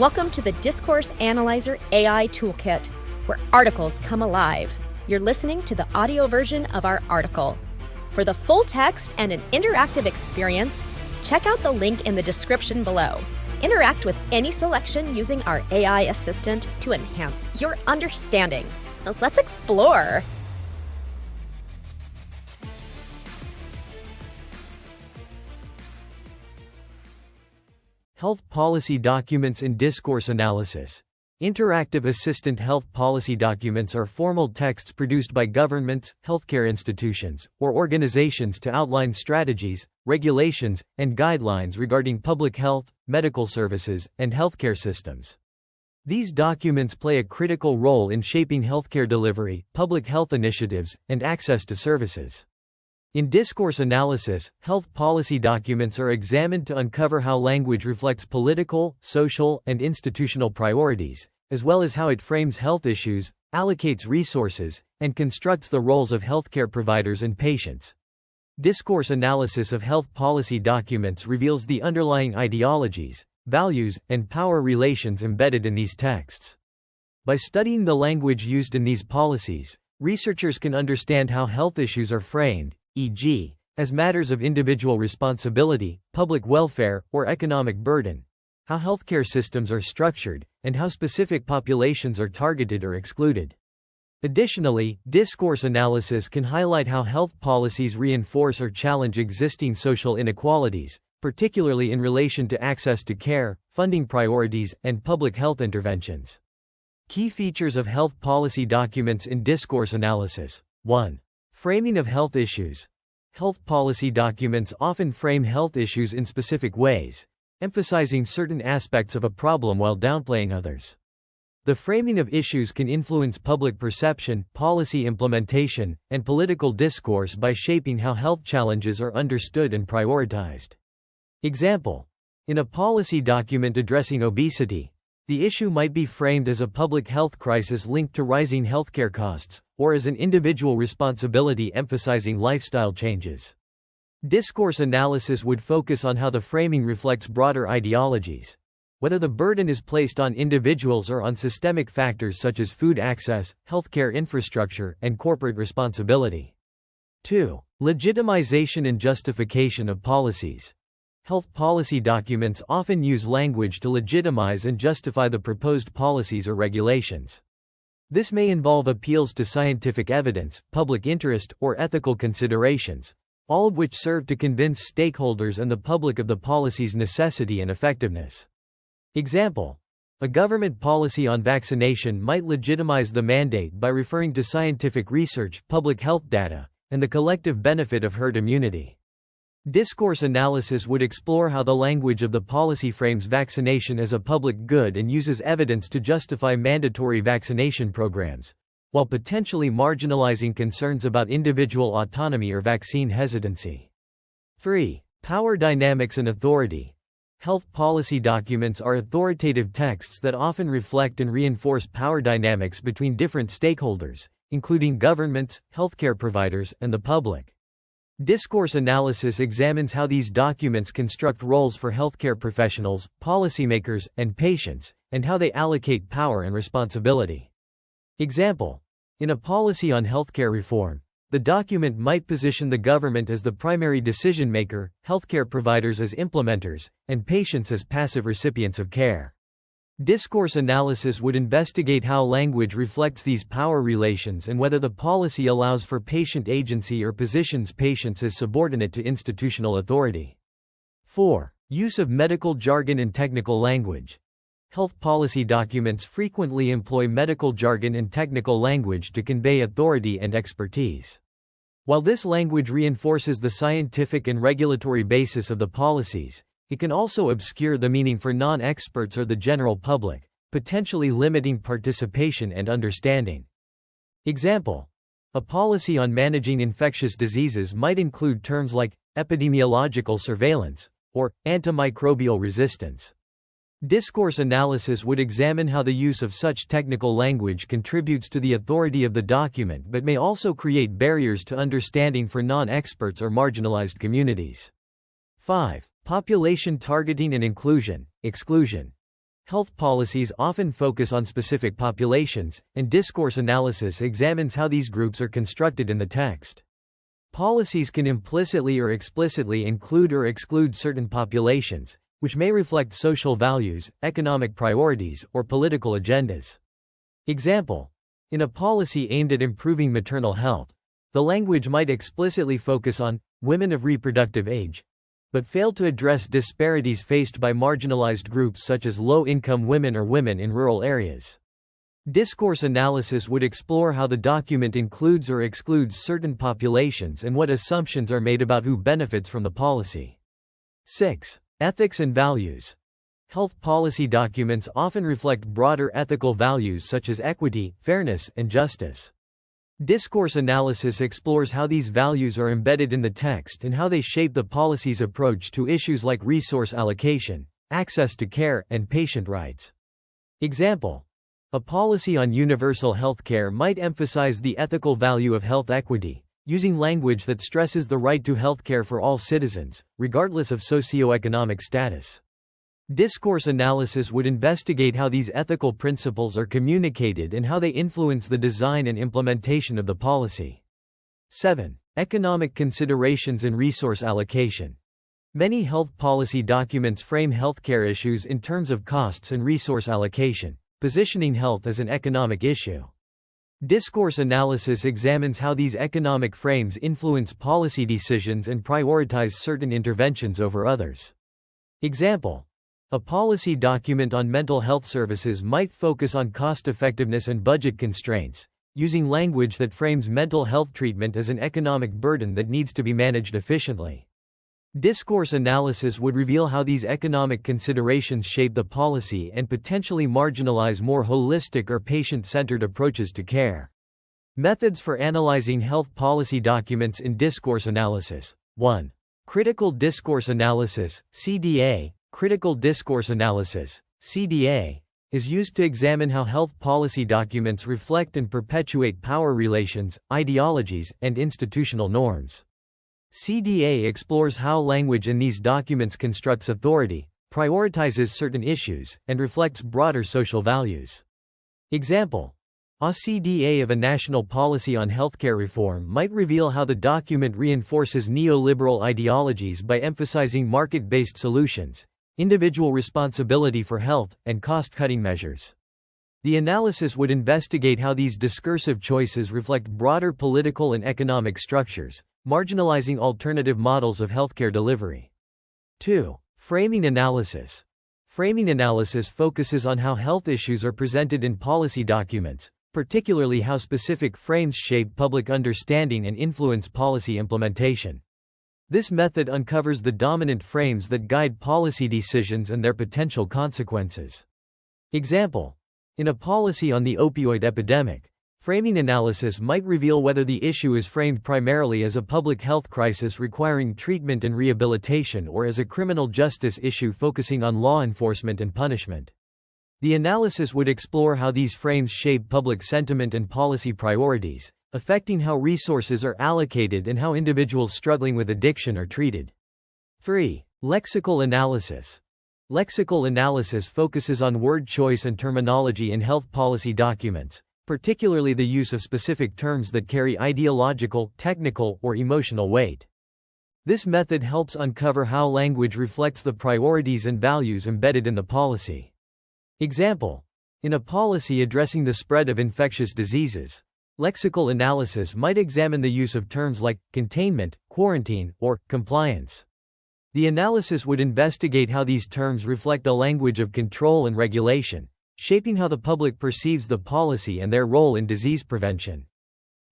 Welcome to the Discourse Analyzer AI Toolkit, where articles come alive. You're listening to the audio version of our article. For the full text and an interactive experience, check out the link in the description below. Interact with any selection using our AI assistant to enhance your understanding. Let's explore. Health policy documents in discourse analysis. Interactive assistant health policy documents are formal texts produced by governments, healthcare institutions, or organizations to outline strategies, regulations, and guidelines regarding public health, medical services, and healthcare systems. These documents play a critical role in shaping healthcare delivery, public health initiatives, and access to services. In discourse analysis, health policy documents are examined to uncover how language reflects political, social, and institutional priorities, as well as how it frames health issues, allocates resources, and constructs the roles of healthcare providers and patients. Discourse analysis of health policy documents reveals the underlying ideologies, values, and power relations embedded in these texts. By studying the language used in these policies, researchers can understand how health issues are framed, e.g., as matters of individual responsibility, public welfare, or economic burden, how healthcare systems are structured, and how specific populations are targeted or excluded. Additionally, discourse analysis can highlight how health policies reinforce or challenge existing social inequalities, particularly in relation to access to care, funding priorities, and public health interventions. Key features of health policy documents in discourse analysis. 1. Framing of health issues. Health policy documents often frame health issues in specific ways, emphasizing certain aspects of a problem while downplaying others. The framing of issues can influence public perception, policy implementation, and political discourse by shaping how health challenges are understood and prioritized. Example: in a policy document addressing obesity, the issue might be framed as a public health crisis linked to rising healthcare costs, or as an individual responsibility emphasizing lifestyle changes. Discourse analysis would focus on how the framing reflects broader ideologies, whether the burden is placed on individuals or on systemic factors such as food access, healthcare infrastructure, and corporate responsibility. 2. Legitimization and justification of policies. Health policy documents often use language to legitimize and justify the proposed policies or regulations. This may involve appeals to scientific evidence, public interest, or ethical considerations, all of which serve to convince stakeholders and the public of the policy's necessity and effectiveness. Example: a government policy on vaccination might legitimize the mandate by referring to scientific research, public health data, and the collective benefit of herd immunity. Discourse analysis would explore how the language of the policy frames vaccination as a public good and uses evidence to justify mandatory vaccination programs, while potentially marginalizing concerns about individual autonomy or vaccine hesitancy. 3. Power dynamics and authority. Health policy documents are authoritative texts that often reflect and reinforce power dynamics between different stakeholders, including governments, healthcare providers, and the public. Discourse analysis examines how these documents construct roles for healthcare professionals, policymakers, and patients, and how they allocate power and responsibility. Example: in a policy on healthcare reform, the document might position the government as the primary decision-maker, healthcare providers as implementers, and patients as passive recipients of care. Discourse analysis would investigate how language reflects these power relations and whether the policy allows for patient agency or positions patients as subordinate to institutional authority. 4. Use of medical jargon and technical language. Health policy documents frequently employ medical jargon and technical language to convey authority and expertise. While this language reinforces the scientific and regulatory basis of the policies, it can also obscure the meaning for non-experts or the general public, potentially limiting participation and understanding. Example: a policy on managing infectious diseases might include terms like epidemiological surveillance or antimicrobial resistance. Discourse analysis would examine how the use of such technical language contributes to the authority of the document but may also create barriers to understanding for non-experts or marginalized communities. 5. Population targeting and inclusion, exclusion. Health policies often focus on specific populations, and discourse analysis examines how these groups are constructed in the text. Policies can implicitly or explicitly include or exclude certain populations, which may reflect social values, economic priorities, or political agendas. Example: in a policy aimed at improving maternal health, the language might explicitly focus on women of reproductive age, but fail to address disparities faced by marginalized groups such as low-income women or women in rural areas. Discourse analysis would explore how the document includes or excludes certain populations and what assumptions are made about who benefits from the policy. 6. Ethics and values. Health policy documents often reflect broader ethical values such as equity, fairness, and justice. Discourse analysis explores how these values are embedded in the text and how they shape the policy's approach to issues like resource allocation, access to care, and patient rights. Example: a policy on universal health care might emphasize the ethical value of health equity, using language that stresses the right to health care for all citizens, regardless of socioeconomic status. Discourse analysis would investigate how these ethical principles are communicated and how they influence the design and implementation of the policy. 7. Economic considerations and resource allocation. Many health policy documents frame healthcare issues in terms of costs and resource allocation, positioning health as an economic issue. Discourse analysis examines how these economic frames influence policy decisions and prioritize certain interventions over others. Example: a policy document on mental health services might focus on cost-effectiveness and budget constraints, using language that frames mental health treatment as an economic burden that needs to be managed efficiently. Discourse analysis would reveal how these economic considerations shape the policy and potentially marginalize more holistic or patient-centered approaches to care. Methods for analyzing health policy documents in discourse analysis. 1. Critical discourse analysis, CDA. Critical discourse analysis, CDA, is used to examine how health policy documents reflect and perpetuate power relations, ideologies, and institutional norms. CDA explores how language in these documents constructs authority, prioritizes certain issues, and reflects broader social values. Example: a CDA of a national policy on healthcare reform might reveal how the document reinforces neoliberal ideologies by emphasizing market-based solutions, individual responsibility for health, and cost-cutting measures. The analysis would investigate how these discursive choices reflect broader political and economic structures, marginalizing alternative models of healthcare delivery. 2. Framing analysis. Framing analysis focuses on how health issues are presented in policy documents, particularly how specific frames shape public understanding and influence policy implementation. This method uncovers the dominant frames that guide policy decisions and their potential consequences. Example: in a policy on the opioid epidemic, framing analysis might reveal whether the issue is framed primarily as a public health crisis requiring treatment and rehabilitation or as a criminal justice issue focusing on law enforcement and punishment. The analysis would explore how these frames shape public sentiment and policy priorities, affecting how resources are allocated and how individuals struggling with addiction are treated. 3. Lexical analysis. Lexical analysis focuses on word choice and terminology in health policy documents, particularly the use of specific terms that carry ideological, technical, or emotional weight. This method helps uncover how language reflects the priorities and values embedded in the policy. Example: in a policy addressing the spread of infectious diseases, lexical analysis might examine the use of terms like containment, quarantine, or compliance. The analysis would investigate how these terms reflect a language of control and regulation, shaping how the public perceives the policy and their role in disease prevention.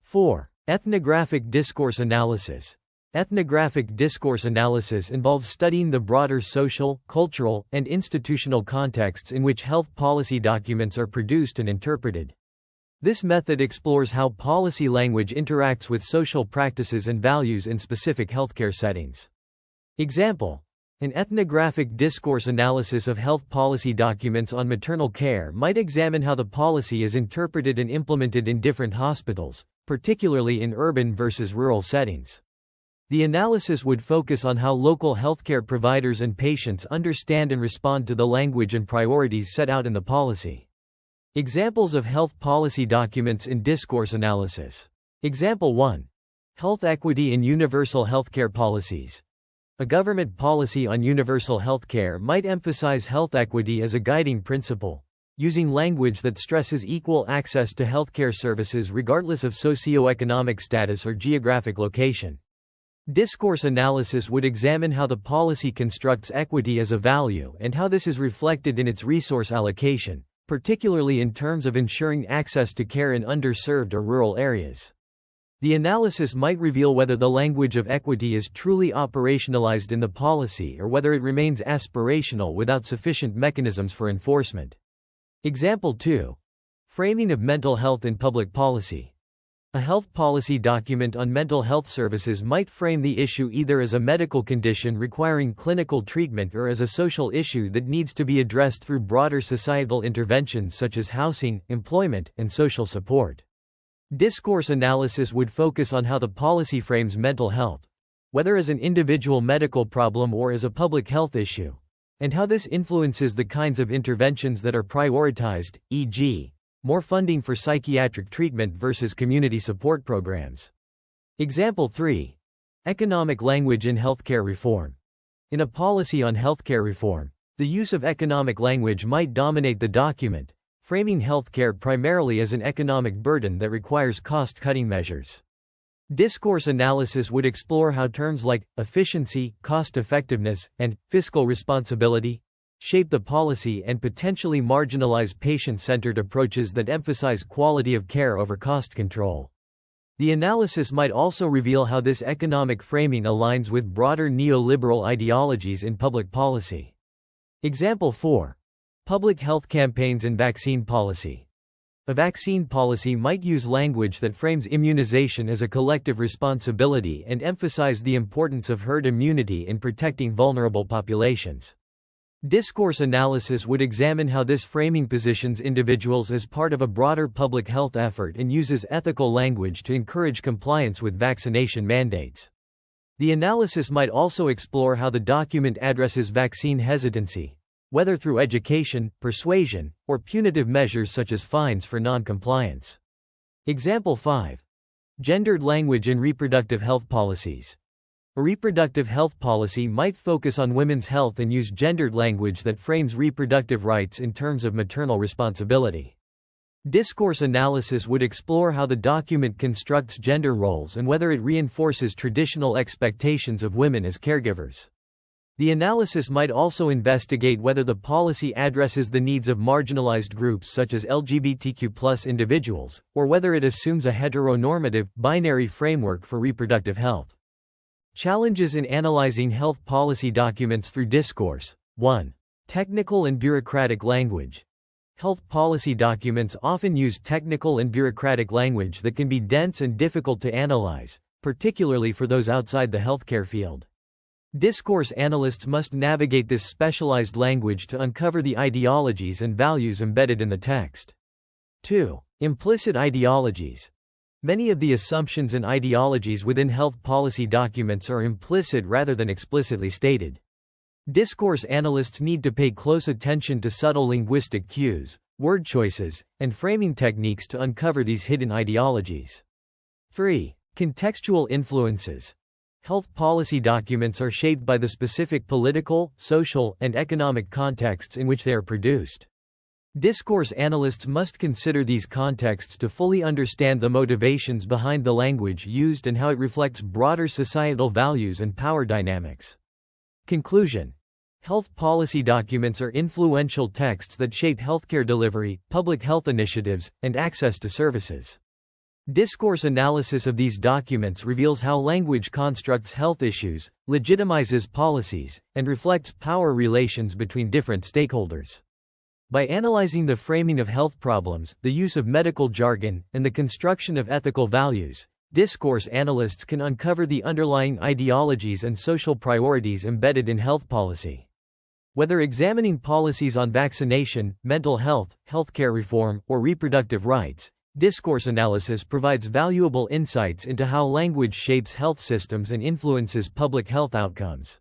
4. Ethnographic discourse analysis. Ethnographic discourse analysis involves studying the broader social, cultural, and institutional contexts in which health policy documents are produced and interpreted. This method explores how policy language interacts with social practices and values in specific healthcare settings. Example: an ethnographic discourse analysis of health policy documents on maternal care might examine how the policy is interpreted and implemented in different hospitals, particularly in urban versus rural settings. The analysis would focus on how local healthcare providers and patients understand and respond to the language and priorities set out in the policy. Examples of health policy documents in discourse analysis. Example 1. Health equity in universal healthcare policies. A government policy on universal healthcare might emphasize health equity as a guiding principle, using language that stresses equal access to healthcare services regardless of socioeconomic status or geographic location. Discourse analysis would examine how the policy constructs equity as a value and how this is reflected in its resource allocation, particularly in terms of ensuring access to care in underserved or rural areas. The analysis might reveal whether the language of equity is truly operationalized in the policy or whether it remains aspirational without sufficient mechanisms for enforcement. Example 2. Framing of mental health in public policy. A health policy document on mental health services might frame the issue either as a medical condition requiring clinical treatment or as a social issue that needs to be addressed through broader societal interventions such as housing, employment, and social support. Discourse analysis would focus on how the policy frames mental health, whether as an individual medical problem or as a public health issue, and how this influences the kinds of interventions that are prioritized, e.g., more funding for psychiatric treatment versus community support programs. Example 3. Economic language in healthcare reform. In a policy on healthcare reform, the use of economic language might dominate the document, framing healthcare primarily as an economic burden that requires cost-cutting measures. Discourse analysis would explore how terms like efficiency, cost-effectiveness, and fiscal responsibility shape the policy and potentially marginalize patient-centered approaches that emphasize quality of care over cost control. The analysis might also reveal how this economic framing aligns with broader neoliberal ideologies in public policy. Example 4. Public health campaigns and vaccine policy. A vaccine policy might use language that frames immunization as a collective responsibility and emphasize the importance of herd immunity in protecting vulnerable populations. Discourse analysis would examine how this framing positions individuals as part of a broader public health effort and uses ethical language to encourage compliance with vaccination mandates. The analysis might also explore how the document addresses vaccine hesitancy, whether through education, persuasion, or punitive measures such as fines for non-compliance. Example 5. Gendered language in reproductive health policies. A reproductive health policy might focus on women's health and use gendered language that frames reproductive rights in terms of maternal responsibility. Discourse analysis would explore how the document constructs gender roles and whether it reinforces traditional expectations of women as caregivers. The analysis might also investigate whether the policy addresses the needs of marginalized groups such as LGBTQ+ individuals, or whether it assumes a heteronormative, binary framework for reproductive health. Challenges in analyzing health policy documents through discourse. 1. Technical and bureaucratic language. Health policy documents often use technical and bureaucratic language that can be dense and difficult to analyze, particularly for those outside the healthcare field. Discourse analysts must navigate this specialized language to uncover the ideologies and values embedded in the text. 2. Implicit ideologies. Many of the assumptions and ideologies within health policy documents are implicit rather than explicitly stated. Discourse analysts need to pay close attention to subtle linguistic cues, word choices, and framing techniques to uncover these hidden ideologies. 3. Contextual influences. Health policy documents are shaped by the specific political, social, and economic contexts in which they are produced. Discourse analysts must consider these contexts to fully understand the motivations behind the language used and how it reflects broader societal values and power dynamics. Conclusion. Health policy documents are influential texts that shape healthcare delivery, public health initiatives, and access to services. Discourse analysis of these documents reveals how language constructs health issues, legitimizes policies, and reflects power relations between different stakeholders. By analyzing the framing of health problems, the use of medical jargon, and the construction of ethical values, discourse analysts can uncover the underlying ideologies and social priorities embedded in health policy. Whether examining policies on vaccination, mental health, healthcare reform, or reproductive rights, Discourse analysis provides valuable insights into how language shapes health systems and influences public health outcomes.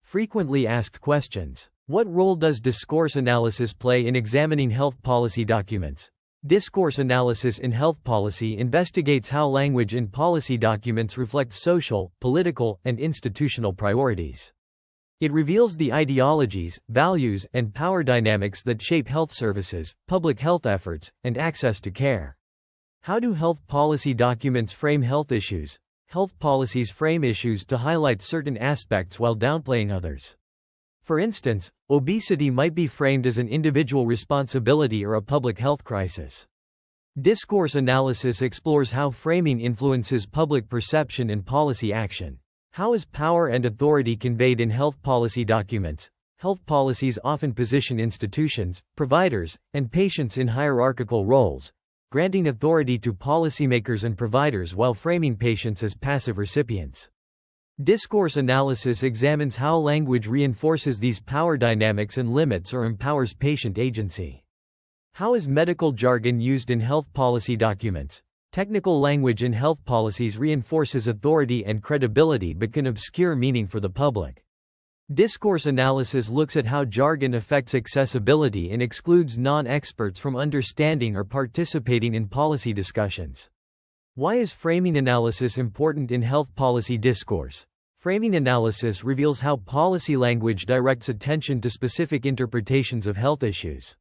Frequently asked questions. What role does discourse analysis play in examining health policy documents? Discourse analysis in health policy investigates how language in policy documents reflects social, political, and institutional priorities. It reveals the ideologies, values, and power dynamics that shape health services, public health efforts, and access to care. How do health policy documents frame health issues? Health policies frame issues to highlight certain aspects while downplaying others. For instance, obesity might be framed as an individual responsibility or a public health crisis. Discourse analysis explores how framing influences public perception and policy action. How is power and authority conveyed in health policy documents? Health policies often position institutions, providers, and patients in hierarchical roles, granting authority to policymakers and providers while framing patients as passive recipients. Discourse analysis examines how language reinforces these power dynamics and limits or empowers patient agency. How is medical jargon used in health policy documents? Technical language in health policies reinforces authority and credibility but can obscure meaning for the public. Discourse analysis looks at how jargon affects accessibility and excludes non-experts from understanding or participating in policy discussions. Why is framing analysis important in health policy discourse? Framing analysis reveals how policy language directs attention to specific interpretations of health issues.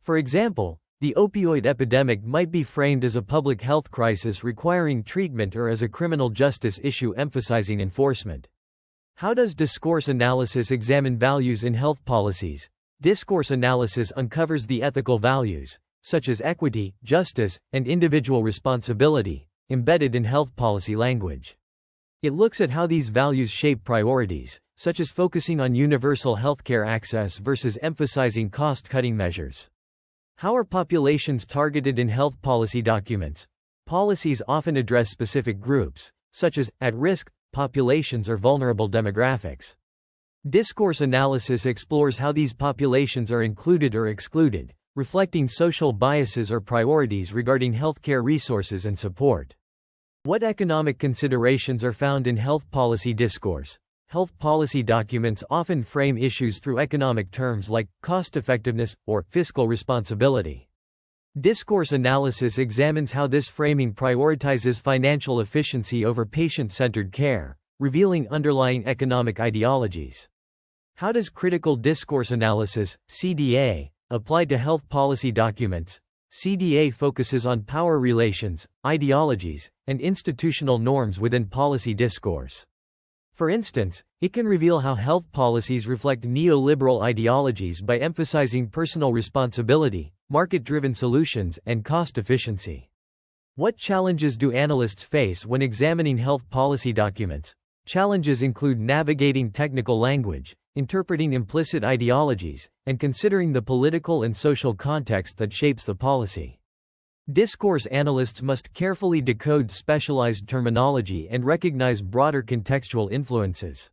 For example, the opioid epidemic might be framed as a public health crisis requiring treatment or as a criminal justice issue emphasizing enforcement. How does discourse analysis examine values in health policies? Discourse analysis uncovers the ethical values, such as equity, justice, and individual responsibility, embedded in health policy language. It looks at how these values shape priorities, such as focusing on universal healthcare access versus emphasizing cost-cutting measures. How are populations targeted in health policy documents? Policies often address specific groups, such as at-risk populations or vulnerable demographics. Discourse analysis explores how these populations are included or excluded, reflecting social biases or priorities regarding healthcare resources and support. What economic considerations are found in health policy discourse? Health policy documents often frame issues through economic terms like cost-effectiveness or fiscal responsibility. Discourse analysis examines how this framing prioritizes financial efficiency over patient-centered care, revealing underlying economic ideologies. How does critical discourse analysis, CDA, apply to health policy documents? CDA focuses on power relations, ideologies, and institutional norms within policy discourse. For instance, it can reveal how health policies reflect neoliberal ideologies by emphasizing personal responsibility, market-driven solutions, and cost efficiency. What challenges do analysts face when examining health policy documents? Challenges include navigating technical language, interpreting implicit ideologies, and considering the political and social context that shapes the policy. Discourse analysts must carefully decode specialized terminology and recognize broader contextual influences.